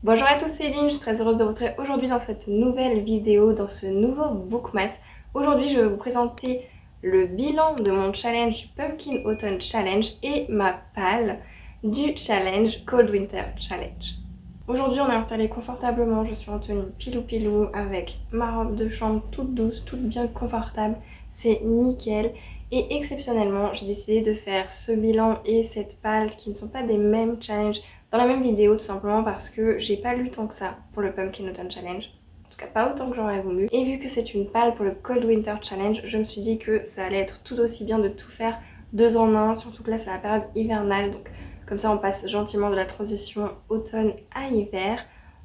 Bonjour à tous, c'est Lynn, je suis très heureuse de vous retrouver aujourd'hui dans cette nouvelle vidéo, dans ce nouveau Bookmas. Aujourd'hui, je vais vous présenter le bilan de mon challenge du Pumpkin Autumn Challenge et ma palle du challenge Cold Winter Challenge. Aujourd'hui, on est installé confortablement, je suis en tenue pilou-pilou avec ma robe de chambre toute douce, toute bien confortable, c'est nickel. Et exceptionnellement, j'ai décidé de faire ce bilan et cette palle qui ne sont pas des mêmes challenges dans la même vidéo, tout simplement parce que j'ai pas lu tant que ça pour le Pumpkin Autumn Challenge. En tout cas, pas autant que j'aurais voulu. Et vu que c'est une palle pour le Cold Winter Challenge, je me suis dit que ça allait être tout aussi bien de tout faire 2 en 1, surtout que là c'est la période hivernale, donc comme ça on passe gentiment de la transition automne à hiver.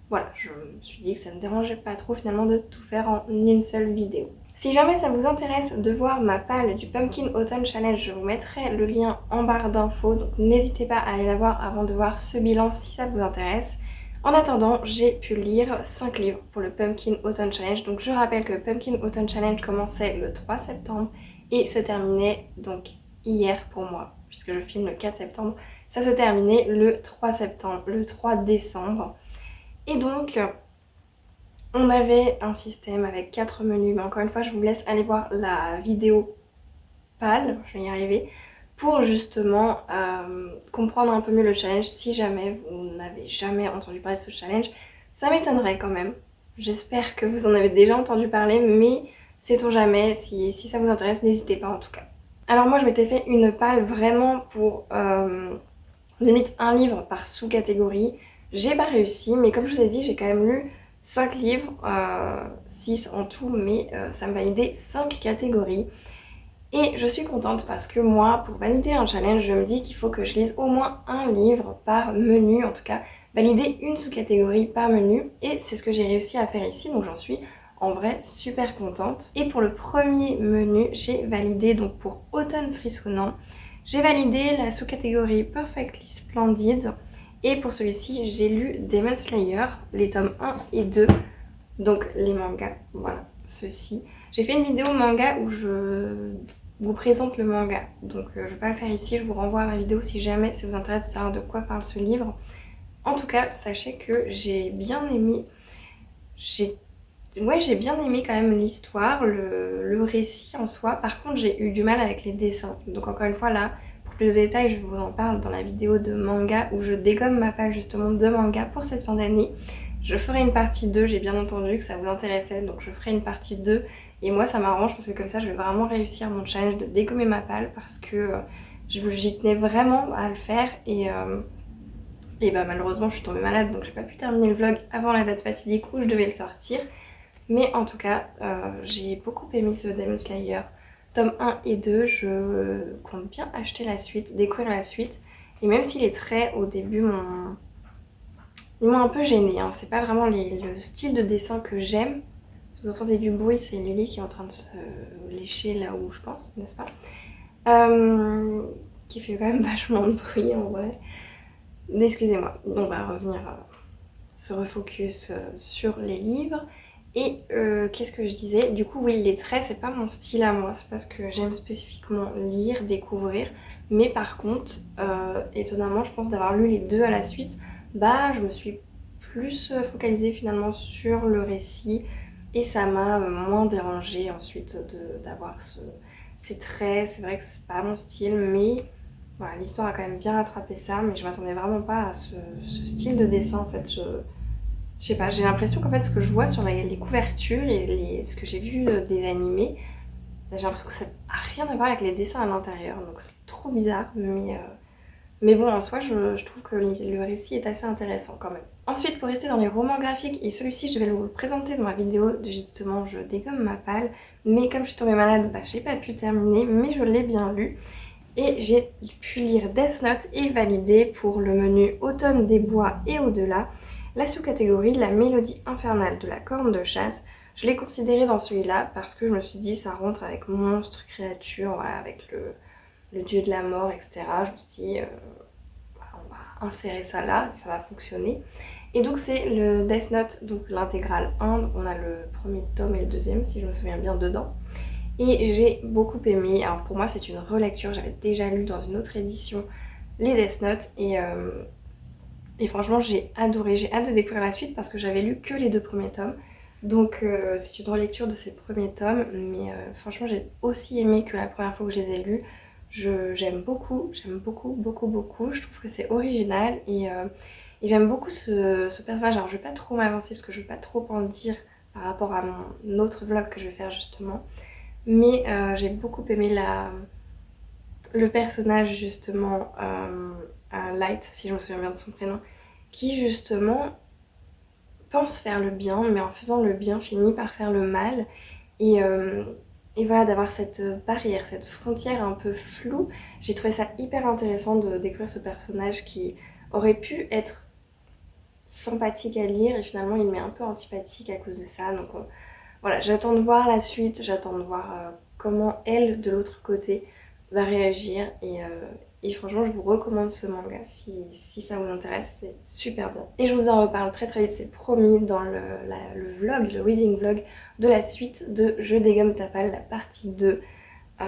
Voilà, je me suis dit que ça ne dérangeait pas trop finalement de tout faire en une seule vidéo. Si jamais ça vous intéresse de voir ma palle du Pumpkin Autumn Challenge, je vous mettrai le lien en barre d'infos, donc n'hésitez pas à aller la voir avant de voir ce bilan si ça vous intéresse. En attendant, j'ai pu lire 5 livres pour le Pumpkin Autumn Challenge, donc je rappelle que le Pumpkin Autumn Challenge commençait le 3 septembre et se terminait donc hier pour moi, puisque je filme le 4 septembre, ça se terminait le 3 septembre, le 3 décembre. Et donc, on avait un système avec 4 menus, mais encore une fois, je vous laisse aller voir la vidéo pâle, je vais y arriver, pour justement comprendre un peu mieux le challenge si jamais vous n'avez jamais entendu parler de ce challenge. Ça m'étonnerait quand même. J'espère que vous en avez déjà entendu parler, mais sait-on jamais, si ça vous intéresse, n'hésitez pas en tout cas. Alors moi, je m'étais fait une palle vraiment pour limite un livre par sous-catégorie. J'ai pas réussi, mais comme je vous ai dit, j'ai quand même lu 5 livres, 6 en tout, mais ça me validait 5 catégories. Et je suis contente parce que moi, pour valider un challenge, je me dis qu'il faut que je lise au moins un livre par menu, en tout cas, valider une sous-catégorie par menu. Et c'est ce que j'ai réussi à faire ici, donc j'en suis en vrai super contente. Et pour le premier menu, j'ai validé, donc pour Automne frissonnant, j'ai validé la sous-catégorie Perfectly Splendid. Et pour celui-ci, j'ai lu Demon Slayer, les tomes 1 et 2, donc les mangas, voilà, ceux-ci. J'ai fait une vidéo manga où je vous présente le manga, donc je vais pas le faire ici, je vous renvoie à ma vidéo si jamais ça vous intéresse de savoir de quoi parle ce livre. En tout cas, sachez que j'ai bien aimé, j'ai bien aimé quand même l'histoire, le récit en soi. Par contre, j'ai eu du mal avec les dessins, donc encore une fois là, pour plus de détails, je vous en parle dans la vidéo de manga où je dégomme ma page justement de manga pour cette fin d'année. Je ferai une partie 2, j'ai bien entendu que ça vous intéressait, donc je ferai une partie 2. Et moi ça m'arrange parce que comme ça je vais vraiment réussir mon challenge de dégommer ma palle parce que j'y tenais vraiment à le faire et bah malheureusement je suis tombée malade donc j'ai pas pu terminer le vlog avant la date fatidique où je devais le sortir. Mais en tout cas j'ai beaucoup aimé ce Demon Slayer tome 1 et 2, je compte bien acheter la suite, découvrir la suite. Et même si les traits au début ils m'ont un peu gênée, hein. C'est pas vraiment le style de dessin que j'aime. Vous entendez du bruit, c'est Lily qui est en train de se lécher là où je pense, n'est-ce pas qui fait quand même vachement de bruit en vrai. Excusez-moi, on va revenir se refocus sur les livres. Et qu'est-ce que je disais? Du coup, oui, les traits, c'est pas mon style à moi, c'est pas ce que j'aime spécifiquement lire, découvrir. Mais par contre, étonnamment, je pense d'avoir lu les deux à la suite, bah je me suis plus focalisée finalement sur le récit. Et ça m'a moins dérangée ensuite d'avoir ces traits. C'est vrai que c'est pas mon style, mais voilà, l'histoire a quand même bien rattrapé ça. Mais je m'attendais vraiment pas à ce style de dessin en fait. Je sais pas, j'ai l'impression qu'en fait ce que je vois sur les couvertures et ce que j'ai vu des animés, j'ai l'impression que ça n'a rien à voir avec les dessins à l'intérieur. Donc c'est trop bizarre, mais bon, en soi, je trouve que le récit est assez intéressant quand même. Ensuite, pour rester dans les romans graphiques, et celui-ci, je vais vous le présenter dans ma vidéo de justement je dégomme ma palle. Mais comme je suis tombée malade, bah, j'ai pas pu terminer, mais je l'ai bien lu. Et j'ai pu lire Death Note et valider pour le menu Automne des bois et au-delà. La sous-catégorie La mélodie infernale de la corne de chasse. Je l'ai considéré dans celui-là parce que je me suis dit ça rentre avec monstre, créature, voilà, avec le dieu de la mort, etc. Je me suis dit, on va insérer ça là, ça va fonctionner. Et donc c'est le Death Note, donc l'intégrale 1, donc on a le premier tome et le deuxième, si je me souviens bien, dedans. Et j'ai beaucoup aimé, alors pour moi c'est une relecture, j'avais déjà lu dans une autre édition les Death Note, et Et franchement j'ai adoré, j'ai hâte de découvrir la suite parce que j'avais lu que les 2 premiers tomes. Donc c'est une relecture de ces premiers tomes, mais franchement j'ai aussi aimé que la première fois que je les ai lus. J'aime beaucoup, beaucoup, beaucoup. Je trouve que c'est original et j'aime beaucoup ce personnage. Alors je vais pas trop m'avancer parce que je veux pas trop en dire par rapport à mon autre vlog que je vais faire justement. Mais j'ai beaucoup aimé le personnage justement, Light, si je me souviens bien de son prénom, qui justement pense faire le bien, mais en faisant le bien finit par faire le mal. Et, euh, et voilà, d'avoir cette barrière, cette frontière un peu floue, j'ai trouvé ça hyper intéressant de découvrir ce personnage qui aurait pu être sympathique à lire et finalement il m'est un peu antipathique à cause de ça. Donc voilà, j'attends de voir la suite, j'attends de voir comment elle, de l'autre côté, va réagir. Et franchement, je vous recommande ce manga si ça vous intéresse, c'est super bien. Et je vous en reparle très très vite, c'est promis, dans le vlog, le reading vlog de la suite de Je dégomme ta palle, la partie 2. Euh,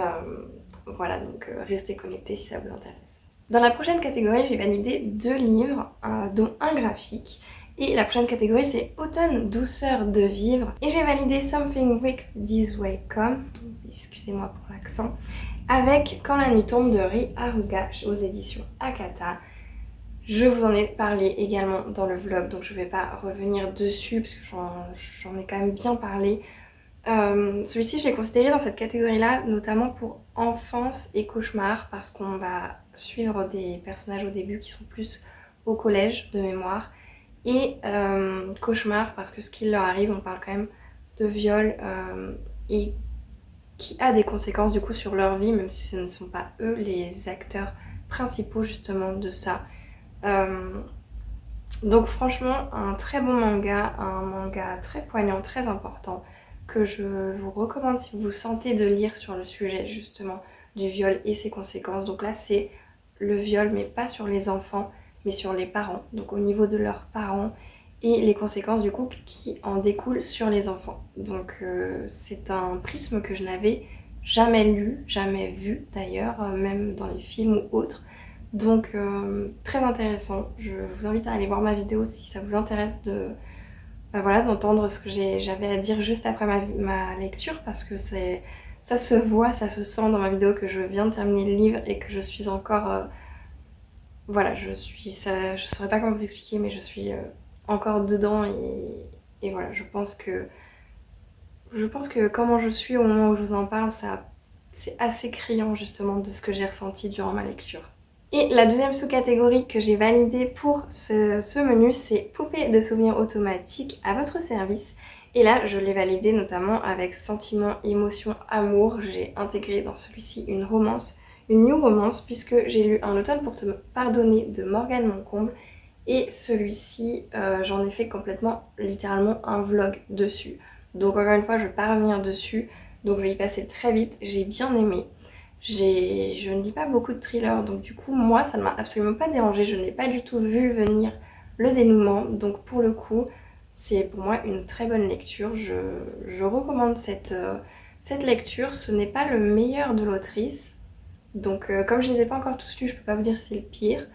voilà, donc restez connectés si ça vous intéresse. Dans la prochaine catégorie, j'ai validé 2 livres, dont un graphique. Et la prochaine catégorie, c'est Automne, douceur de vivre. Et j'ai validé Something Wicked This Way Come, excusez-moi pour l'accent, avec Quand la nuit tombe de Ri Haruga aux éditions Akata. Je vous en ai parlé également dans le vlog, donc je ne vais pas revenir dessus parce que j'en ai quand même bien parlé. Celui-ci, je l'ai considéré dans cette catégorie-là, notamment pour enfance et cauchemar, parce qu'on va suivre des personnages au début qui sont plus au collège de mémoire. Et cauchemar, parce que ce qui leur arrive, on parle quand même de viol et qui a des conséquences du coup sur leur vie, même si ce ne sont pas eux les acteurs principaux justement de ça. Donc franchement, un très bon manga, un manga très poignant, très important, que je vous recommande si vous vous sentez de lire sur le sujet justement du viol et ses conséquences. Donc là c'est le viol, mais pas sur les enfants, mais sur les parents, donc au niveau de leurs parents et les conséquences du coup qui en découlent sur les enfants. Donc c'est un prisme que je n'avais jamais lu, jamais vu d'ailleurs, même dans les films ou autres. Donc très intéressant, je vous invite à aller voir ma vidéo si ça vous intéresse voilà, d'entendre ce que j'avais à dire juste après ma lecture, parce que ça se voit, ça se sent dans ma vidéo que je viens de terminer le livre et que je suis encore... voilà, je saurais pas comment vous expliquer, mais je suis encore dedans et voilà, je pense que comment je suis au moment où je vous en parle, c'est assez criant justement de ce que j'ai ressenti durant ma lecture. Et la deuxième sous-catégorie que j'ai validée pour ce menu, c'est Poupée de souvenirs automatiques à votre service. Et là, je l'ai validé notamment avec sentiment, émotion, amour. J'ai intégré dans celui-ci une romance, une new romance, puisque j'ai lu Un automne pour te pardonner de Morgane Moncomble. Et celui-ci, j'en ai fait complètement, littéralement, un vlog dessus. Donc encore une fois, je ne vais pas revenir dessus, donc je vais y passer très vite. J'ai bien aimé. Je ne lis pas beaucoup de thrillers, donc du coup, moi, ça ne m'a absolument pas dérangé. Je n'ai pas du tout vu venir le dénouement. Donc pour le coup, c'est pour moi une très bonne lecture. Je recommande cette lecture. Ce n'est pas le meilleur de l'autrice. Donc comme je ne les ai pas encore tous lus, je ne peux pas vous dire si c'est le pire.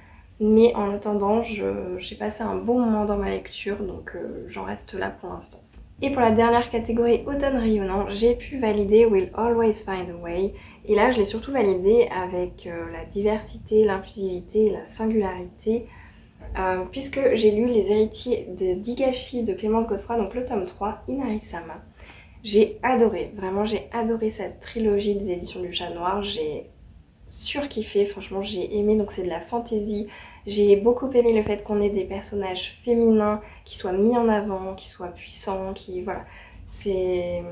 Mais en attendant, j'ai passé un bon moment dans ma lecture, donc j'en reste là pour l'instant. Et pour la dernière catégorie automne rayonnant, j'ai pu valider We'll Always Find a Way. Et là, je l'ai surtout validé avec la diversité, l'inclusivité et la singularité, puisque j'ai lu Les héritiers de d'Higashi de Clémence Godefroy, donc le tome 3, Inari-sama. J'ai adoré, vraiment j'ai adoré cette trilogie des éditions du Chat Noir, j'ai surkiffé, franchement j'ai aimé, donc c'est de la fantasy. J'ai beaucoup aimé le fait qu'on ait des personnages féminins qui soient mis en avant, qui soient puissants, qui voilà, c'est...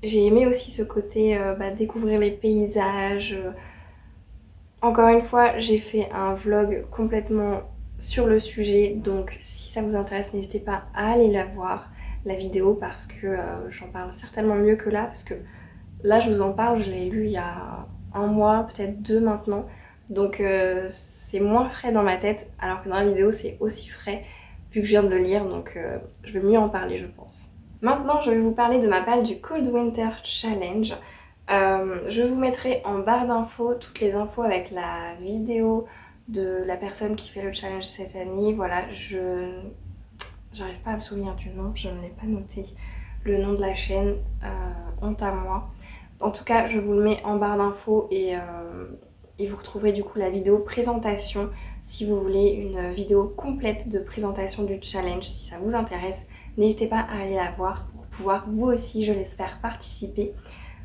J'ai aimé aussi ce côté découvrir les paysages. Encore une fois, j'ai fait un vlog complètement sur le sujet, donc si ça vous intéresse, n'hésitez pas à aller la voir, la vidéo, parce que j'en parle certainement mieux que là, parce que là je vous en parle, je l'ai lu il y a un mois, peut-être 2 maintenant, donc c'est moins frais dans ma tête, alors que dans la vidéo c'est aussi frais, vu que je viens de le lire, donc je vais mieux en parler je pense. Maintenant je vais vous parler de ma palle du Cold Winter Challenge. Je vous mettrai en barre d'infos toutes les infos avec la vidéo de la personne qui fait le challenge cette année. Voilà, j'arrive pas à me souvenir du nom, je ne l'ai pas noté. Le nom de la chaîne, honte à moi. En tout cas, je vous le mets en barre d'infos et vous retrouverez du coup la vidéo présentation si vous voulez une vidéo complète de présentation du challenge. Si ça vous intéresse, n'hésitez pas à aller la voir pour pouvoir vous aussi, je l'espère, participer.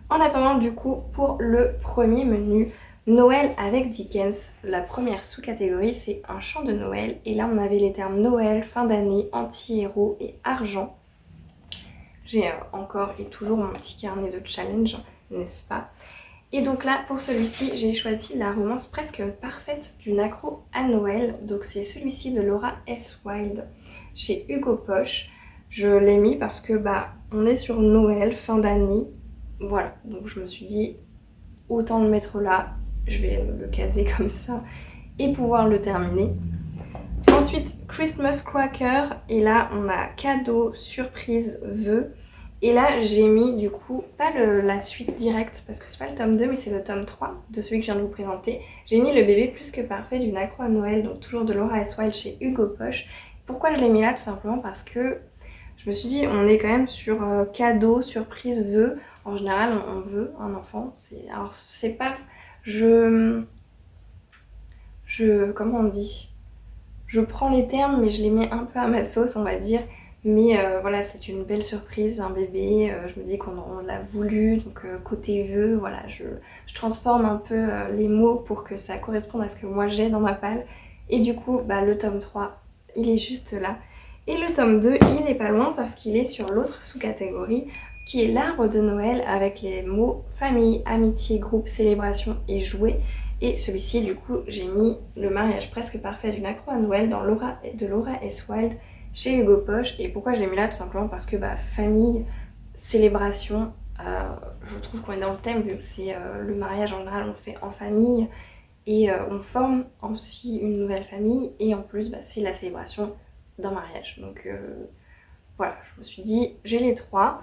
En attendant du coup, pour le premier menu, Noël avec Dickens, la première sous-catégorie c'est un chant de Noël et là on avait les termes Noël, fin d'année, anti-héros et argent. J'ai encore et toujours mon petit carnet de challenge, n'est-ce pas? Et donc là, pour celui-ci, j'ai choisi la romance presque parfaite d'une accro à Noël. Donc c'est celui-ci de Laura S. Wilde chez Hugo Poche. Je l'ai mis parce que on est sur Noël, fin d'année. Voilà, donc je me suis dit, autant le mettre là. Je vais le caser comme ça et pouvoir le terminer. Ensuite, Christmas Cracker. Et là, on a cadeau, surprise, vœux. Et là, j'ai mis du coup, pas la suite directe, parce que c'est pas le tome 2, mais c'est le tome 3 de celui que je viens de vous présenter. J'ai mis Le bébé plus que parfait d'une accro à Noël, donc toujours de Laura S. Wilde chez Hugo Poche. Pourquoi je l'ai mis là? Tout simplement parce que je me suis dit, on est quand même sur cadeau, surprise, vœux. En général, on veut un enfant. Alors, c'est pas... Comment on dit? Je prends les termes, mais je les mets un peu à ma sauce, on va dire. Mais voilà, c'est une belle surprise, un bébé. Je me dis qu'on l'a voulu, donc côté vœux, voilà, je transforme un peu les mots pour que ça corresponde à ce que moi j'ai dans ma palle. Et du coup, le tome 3, il est juste là. Et le tome 2, il est pas loin parce qu'il est sur l'autre sous-catégorie, qui est l'arbre de Noël avec les mots famille, amitié, groupe, célébration et jouet. Et celui-ci, du coup, j'ai mis le mariage presque parfait d'une accro à Noël de Laura S. Wilde chez Hugo Poche. Et pourquoi je l'ai mis là? Tout simplement parce que famille, célébration, je trouve qu'on est dans le thème vu que c'est le mariage en général on fait en famille et on forme ensuite une nouvelle famille et en plus c'est la célébration d'un mariage. Donc voilà, je me suis dit j'ai les trois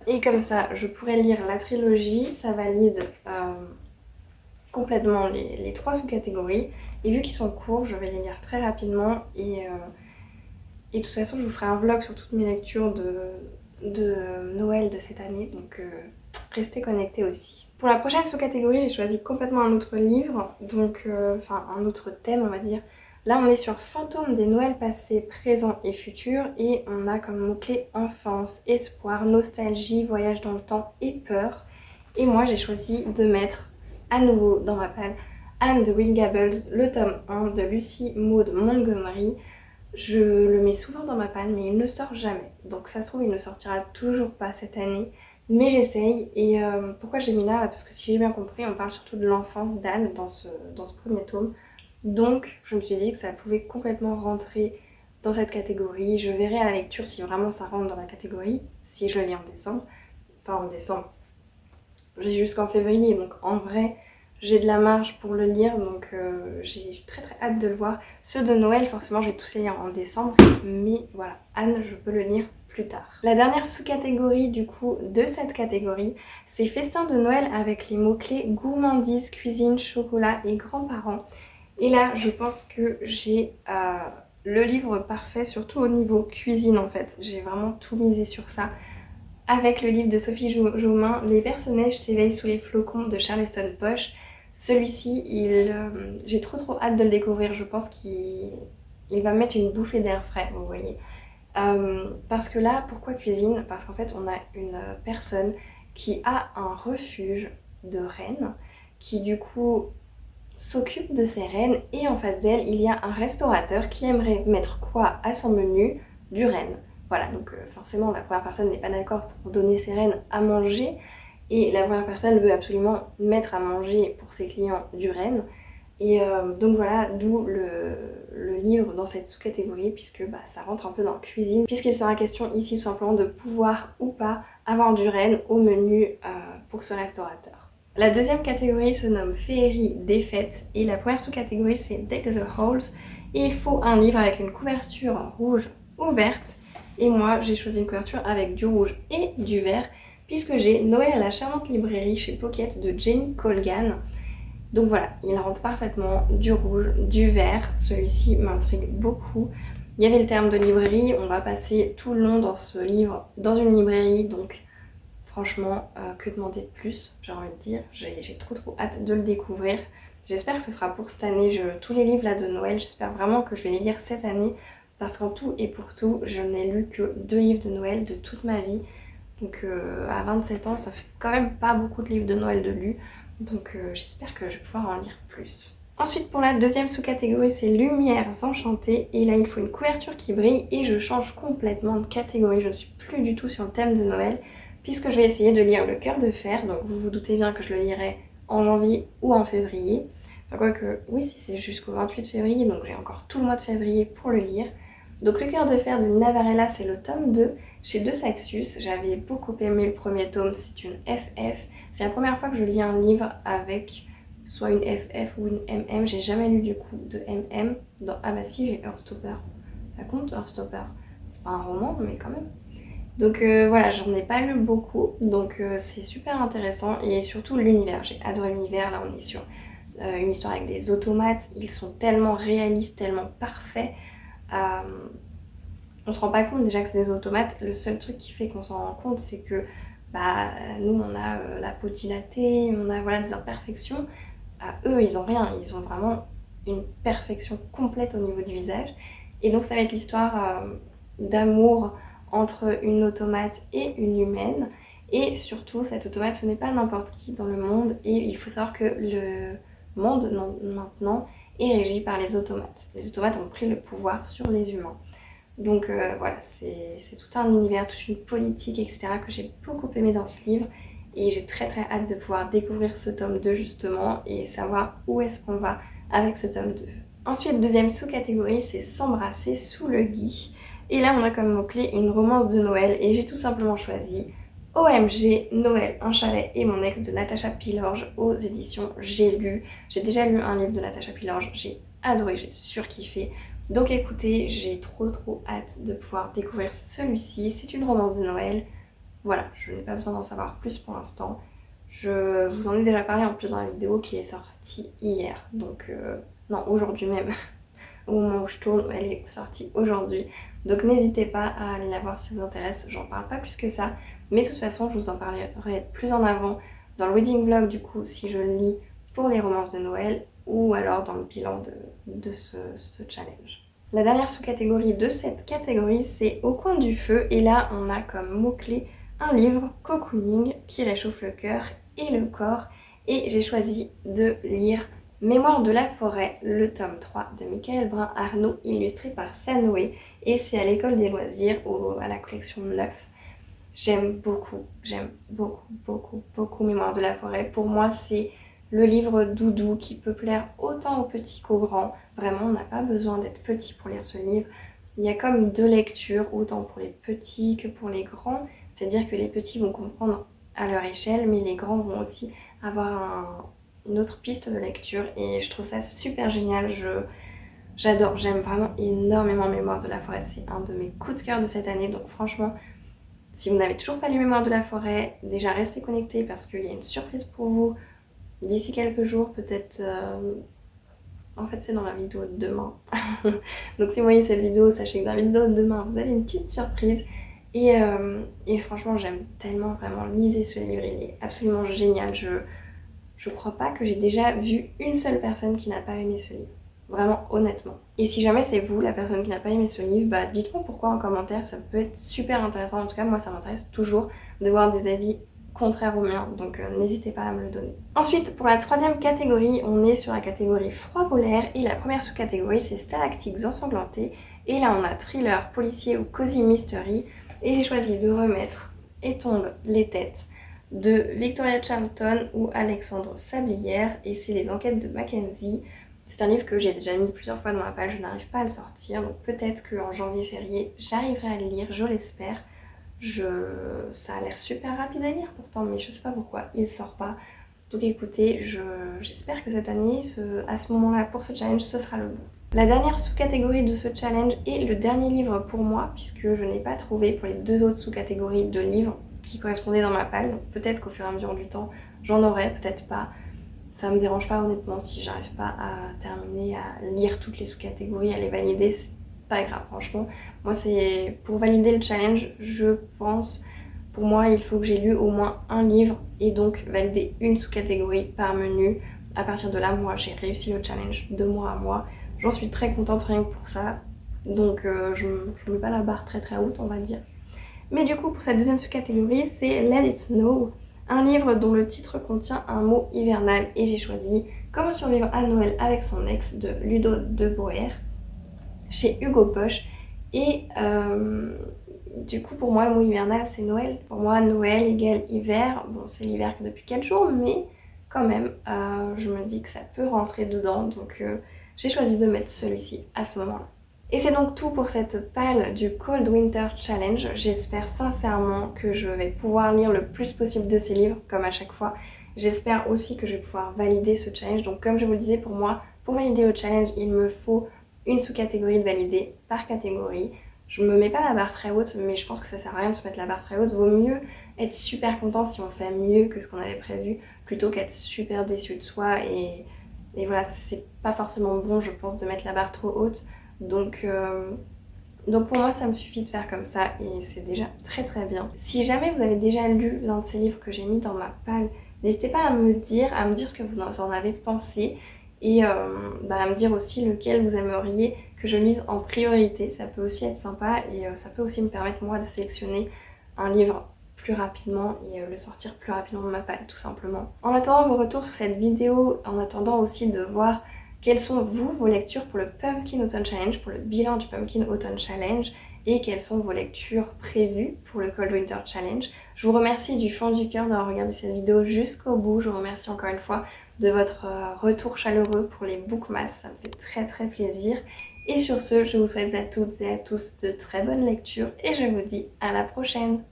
et comme ça je pourrais lire la trilogie, ça valide complètement les trois sous-catégories et vu qu'ils sont courts je vais les lire très rapidement et de toute façon je vous ferai un vlog sur toutes mes lectures de Noël de cette année, donc restez connectés aussi. Pour la prochaine sous-catégorie, j'ai choisi complètement un autre livre, donc un autre thème on va dire. Là on est sur Fantômes des Noëls passés, présents et futurs et on a comme mot-clé enfance, espoir, nostalgie, voyage dans le temps et peur. Et moi j'ai choisi de mettre à nouveau dans ma palle Anne de Green Gables, le tome 1 de Lucy Maud Montgomery. Je le mets souvent dans ma palle mais il ne sort jamais. Donc ça se trouve il ne sortira toujours pas cette année. Mais j'essaye et pourquoi j'ai mis là? Parce que si j'ai bien compris on parle surtout de l'enfance d'Anne dans ce premier tome. Donc je me suis dit que ça pouvait complètement rentrer dans cette catégorie. Je verrai à la lecture si vraiment ça rentre dans la catégorie, si je le lis en décembre. Enfin en décembre, j'ai jusqu'en février donc en vrai... J'ai de la marge pour le lire, donc j'ai très hâte de le voir. Ceux de Noël, forcément, je vais tous les lire en décembre, mais voilà, Anne, je peux le lire plus tard. La dernière sous-catégorie, du coup, de cette catégorie, c'est Festin de Noël avec les mots-clés gourmandise, cuisine, chocolat et grands-parents. Et là, je pense que j'ai le livre parfait, surtout au niveau cuisine, en fait. J'ai vraiment tout misé sur ça. Avec le livre de Sophie Jaumin, Les personnages s'éveillent sous les flocons de Charleston Poche. Celui-ci, j'ai trop hâte de le découvrir. Je pense qu'il va me mettre une bouffée d'air frais, vous voyez. Parce que là, pourquoi cuisine? Parce qu'en fait, on a une personne qui a un refuge de rennes, qui du coup s'occupe de ces rennes. Et en face d'elle, il y a un restaurateur qui aimerait mettre quoi à son menu? Du renne. Voilà, donc forcément, la première personne n'est pas d'accord pour donner ses rennes à manger. Et la première personne veut absolument mettre à manger pour ses clients du renne. Et donc voilà, d'où le livre dans cette sous-catégorie, puisque ça rentre un peu dans la cuisine, puisqu'il sera question ici tout simplement de pouvoir ou pas avoir du renne au menu pour ce restaurateur. La deuxième catégorie se nomme Féerie des fêtes, et la première sous-catégorie c'est Deck the Halls, et il faut un livre avec une couverture rouge ou verte, et moi j'ai choisi une couverture avec du rouge et du vert, puisque j'ai Noël à la charmante librairie chez Pocket de Jenny Colgan. Donc voilà, il rentre parfaitement du rouge, du vert. Celui-ci m'intrigue beaucoup. Il y avait le terme de librairie, on va passer tout le long dans ce livre dans une librairie, donc franchement, que demander de plus, j'ai envie de dire. J'ai trop hâte de le découvrir. J'espère que ce sera pour cette année. Tous les livres là de Noël, j'espère vraiment que je vais les lire cette année. Parce qu'en tout et pour tout, je n'ai lu que 2 livres de Noël de toute ma vie. Donc à 27 ans, ça fait quand même pas beaucoup de livres de Noël de lus. Donc j'espère que je vais pouvoir en lire plus. Ensuite, pour la deuxième sous-catégorie, c'est Lumières enchantées. Et là, il faut une couverture qui brille et je change complètement de catégorie. Je ne suis plus du tout sur le thème de Noël puisque je vais essayer de lire Le Cœur de Fer. Donc vous vous doutez bien que je le lirai en janvier ou en février. Enfin quoique, oui, si c'est jusqu'au 28 février, donc j'ai encore tout le mois de février pour le lire. Donc Le Cœur de Fer de Nina Varela, c'est le tome 2 chez De Saxus. J'avais beaucoup aimé le premier tome, c'est une FF. C'est la première fois que je lis un livre avec soit une FF ou une MM. J'ai jamais lu du coup de MM. Ah bah si, j'ai Heartstopper. Ça compte Heartstopper. C'est pas un roman, mais quand même. Donc voilà, j'en ai pas lu beaucoup, donc c'est super intéressant et surtout l'univers. J'ai adoré l'univers, là on est sur une histoire avec des automates, ils sont tellement réalistes, tellement parfaits. On se rend pas compte déjà que c'est des automates, le seul truc qui fait qu'on s'en rend compte c'est que bah, nous on a la peau dilatée, on a voilà, des imperfections. Eux ils ont rien, ils ont vraiment une perfection complète au niveau du visage. Et donc ça va être l'histoire d'amour entre une automate et une humaine. Et surtout, cette automate, ce n'est pas n'importe qui dans le monde. Et il faut savoir que le monde maintenant est régi par les automates. Les automates ont pris le pouvoir sur les humains. Donc voilà, c'est tout un univers, toute une politique, etc. que j'ai beaucoup aimé dans ce livre. Et j'ai très hâte de pouvoir découvrir ce tome 2 justement et savoir où est-ce qu'on va avec ce tome 2. Ensuite, deuxième sous-catégorie, c'est S'embrasser sous le gui. Et là, on a comme mot-clé une romance de Noël et j'ai tout simplement choisi OMG, Noël, un chalet et mon ex de Natacha Pilorge aux éditions J'ai lu. J'ai déjà lu un livre de Natacha Pilorge, j'ai adoré, j'ai surkiffé. Donc écoutez, j'ai trop hâte de pouvoir découvrir celui-ci. C'est une romance de Noël. Voilà, je n'ai pas besoin d'en savoir plus pour l'instant. Je vous en ai déjà parlé en plus dans la vidéo qui est sortie hier. Donc non, aujourd'hui même. Au moment où je tourne, elle est sortie aujourd'hui. Donc n'hésitez pas à aller la voir si ça vous intéresse. J'en parle pas plus que ça. Mais de toute façon, je vous en parlerai plus en avant dans le reading vlog du coup si je le lis pour les romances de Noël ou alors dans le bilan de ce challenge. La dernière sous-catégorie de cette catégorie, c'est Au coin du feu. Et là, on a comme mot-clé un livre, Cocooning, qui réchauffe le cœur et le corps. Et j'ai choisi de lire Mémoire de la forêt, le tome 3 de Michael Brun-Arnaud, illustré par Sanoé. Et c'est à l'école des loisirs, à la collection 9. J'aime beaucoup Mémoire de la forêt. Pour moi, c'est le livre doudou qui peut plaire autant aux petits qu'aux grands. Vraiment, on n'a pas besoin d'être petit pour lire ce livre. Il y a comme 2 lectures, autant pour les petits que pour les grands. C'est-à-dire que les petits vont comprendre à leur échelle, mais les grands vont aussi avoir une autre piste de lecture. Et je trouve ça super génial. J'adore, j'aime vraiment énormément Mémoire de la forêt. C'est un de mes coups de cœur de cette année. Donc franchement, si vous n'avez toujours pas lu Mémoire de la forêt, déjà restez connectés parce qu'il y a une surprise pour vous d'ici quelques jours, peut-être. En fait, c'est dans la vidéo de demain. Donc, si vous voyez cette vidéo, sachez que dans la vidéo de demain, vous avez une petite surprise. Et franchement, j'aime tellement vraiment lisez ce livre. Il est absolument génial. Je crois pas que j'ai déjà vu une seule personne qui n'a pas aimé ce livre. Vraiment, honnêtement. Et si jamais c'est vous, la personne qui n'a pas aimé ce livre, bah dites-moi pourquoi en commentaire, ça peut être super intéressant. En tout cas, moi, ça m'intéresse toujours de voir des avis contraires aux miens, donc n'hésitez pas à me le donner. Ensuite, pour la troisième catégorie, on est sur la catégorie froid polaire, et la première sous-catégorie, c'est Stalactites ensanglantés. Et là, on a thriller, policier ou cozy mystery, et j'ai choisi de remettre Et tombent les têtes de Victoria Charlton ou Alexandre Sablière, et c'est les enquêtes de Mackenzie. C'est un livre que j'ai déjà mis plusieurs fois dans ma page, je n'arrive pas à le sortir, donc peut-être qu'en janvier-février, j'arriverai à le lire, je l'espère. Ça a l'air super rapide à lire pourtant, mais je sais pas pourquoi, il sort pas. Donc écoutez, j'espère que cette année, à ce moment-là, pour ce challenge, ce sera le bon. La dernière sous-catégorie de ce challenge est le dernier livre pour moi, puisque je n'ai pas trouvé pour les 2 autres sous-catégories de livres qui correspondaient dans ma palle. Donc peut-être qu'au fur et à mesure du temps, j'en aurai, peut-être pas. Ça me dérange pas honnêtement si j'arrive pas à terminer, à lire toutes les sous-catégories, à les valider, c'est pas grave franchement. Moi c'est pour valider le challenge, je pense, pour moi il faut que j'ai lu au moins un livre et donc valider une sous-catégorie par menu. À partir de là, moi j'ai réussi le challenge de mois à mois. J'en suis très contente rien que pour ça. Donc je mets pas la barre très très haute on va dire. Mais du coup, pour cette deuxième sous-catégorie, c'est Let It Snow, un livre dont le titre contient un mot hivernal et j'ai choisi Comment survivre à Noël avec son ex de Ludo de Boer chez Hugo Poche. Et du coup, pour moi, le mot hivernal, c'est Noël. Pour moi, Noël égale hiver. Bon, c'est l'hiver que depuis 4 jours, mais quand même, je me dis que ça peut rentrer dedans. Donc, j'ai choisi de mettre celui-ci à ce moment-là. Et c'est donc tout pour cette palle du Cold Winter Challenge. J'espère sincèrement que je vais pouvoir lire le plus possible de ces livres, comme à chaque fois. J'espère aussi que je vais pouvoir valider ce challenge. Donc comme je vous le disais, pour moi, pour valider le challenge, il me faut une sous-catégorie de valider par catégorie. Je me mets pas la barre très haute, mais je pense que ça sert à rien de se mettre la barre très haute. Vaut mieux être super content si on fait mieux que ce qu'on avait prévu, plutôt qu'être super déçu de soi. Et voilà, c'est pas forcément bon, je pense, de mettre la barre trop haute. Donc pour moi, ça me suffit de faire comme ça et c'est déjà très très bien. Si jamais vous avez déjà lu l'un de ces livres que j'ai mis dans ma palle, n'hésitez pas à me dire ce que vous en avez pensé et à me dire aussi lequel vous aimeriez que je lise en priorité. Ça peut aussi être sympa et ça peut aussi me permettre moi de sélectionner un livre plus rapidement et le sortir plus rapidement de ma palle tout simplement. En attendant vos retours sur cette vidéo, en attendant aussi de voir quelles sont vous, vos lectures pour le Pumpkin Autumn Challenge, pour le bilan du Pumpkin Autumn Challenge et quelles sont vos lectures prévues pour le Cold Winter Challenge. Je vous remercie du fond du cœur d'avoir regardé cette vidéo jusqu'au bout. Je vous remercie encore une fois de votre retour chaleureux pour les bookmas. Ça me fait très très plaisir. Et sur ce, je vous souhaite à toutes et à tous de très bonnes lectures et je vous dis à la prochaine.